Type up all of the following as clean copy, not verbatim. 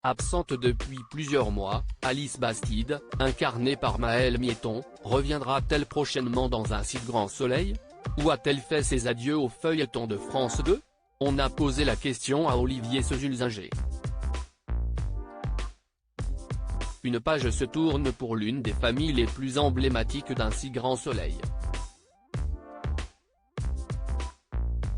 Absente depuis plusieurs mois, Alice Bastide, incarnée par Maëlle Mieton, reviendra-t-elle prochainement dans Un si grand soleil? Ou a-t-elle fait ses adieux au feuilleton de France 2? On a posé la question à Olivier Sesulzinger. Une page se tourne pour l'une des familles les plus emblématiques d'Un si grand soleil.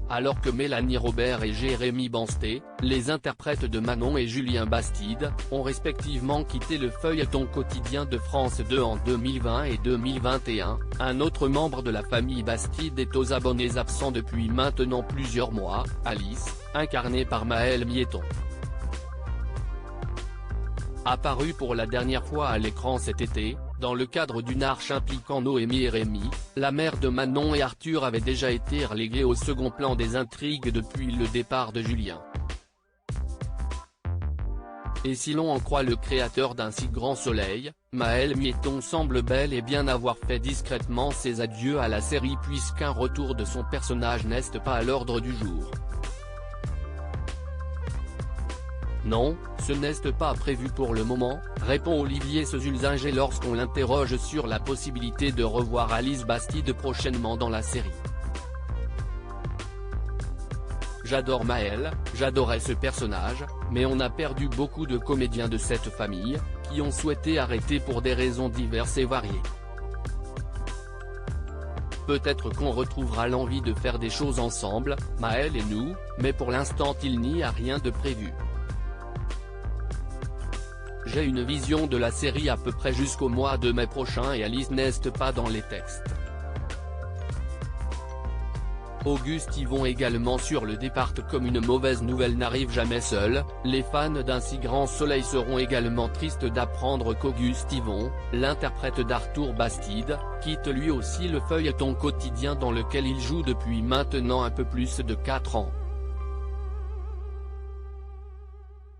Alors que Mélanie Robert et Jérémy Bansté, les interprètes de Manon et Julien Bastide, ont respectivement quitté le feuilleton quotidien de France 2 en 2020 et 2021, un autre membre de la famille Bastide est aux abonnés absents depuis maintenant plusieurs mois, Alice, incarnée par Maëlle Mieton. Apparue pour la dernière fois à l'écran cet été, dans le cadre d'une arche impliquant Noémie et Rémi, la mère de Manon et Arthur avait déjà été reléguée au second plan des intrigues depuis le départ de Julien. Et si l'on en croit le créateur d'Un si grand soleil, Maëlle Mieton semble bel et bien avoir fait discrètement ses adieux à la série puisqu'un retour de son personnage n'est pas à l'ordre du jour. Non, ce n'est pas prévu pour le moment, répond Olivier Sesulzinger lorsqu'on l'interroge sur la possibilité de revoir Alice Bastide prochainement dans la série. J'adore Maëlle, j'adorais ce personnage, mais on a perdu beaucoup de comédiens de cette famille, qui ont souhaité arrêter pour des raisons diverses et variées. Peut-être qu'on retrouvera l'envie de faire des choses ensemble, Maëlle et nous, mais pour l'instant il n'y a rien de prévu. J'ai une vision de la série à peu près jusqu'au mois de mai prochain et Alice n'est pas dans les textes. Auguste Yvon également sur le départ. Comme une mauvaise nouvelle n'arrive jamais seule, les fans d'Un si grand soleil seront également tristes d'apprendre qu'Auguste Yvon, l'interprète d'Arthur Bastide, quitte lui aussi le feuilleton quotidien dans lequel il joue depuis maintenant un peu plus de 4 ans.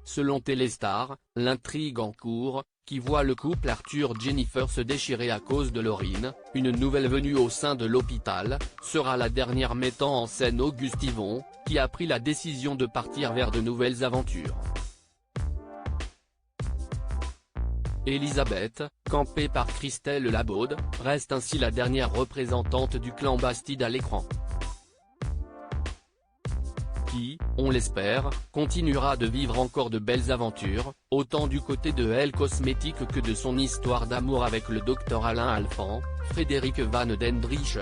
Selon Téléstar, l'intrigue en cours, qui voit le couple Arthur-Jennifer se déchirer à cause de Laurine, une nouvelle venue au sein de l'hôpital, sera la dernière mettant en scène Auguste Yvon, qui a pris la décision de partir vers de nouvelles aventures. Elisabeth, campée par Christelle Labaude, reste ainsi la dernière représentante du clan Bastide à l'écran. Qui, on l'espère, continuera de vivre encore de belles aventures, autant du côté de Elle Cosmétique que de son histoire d'amour avec le Dr Alain Alphand, Frédéric Van den Drieche.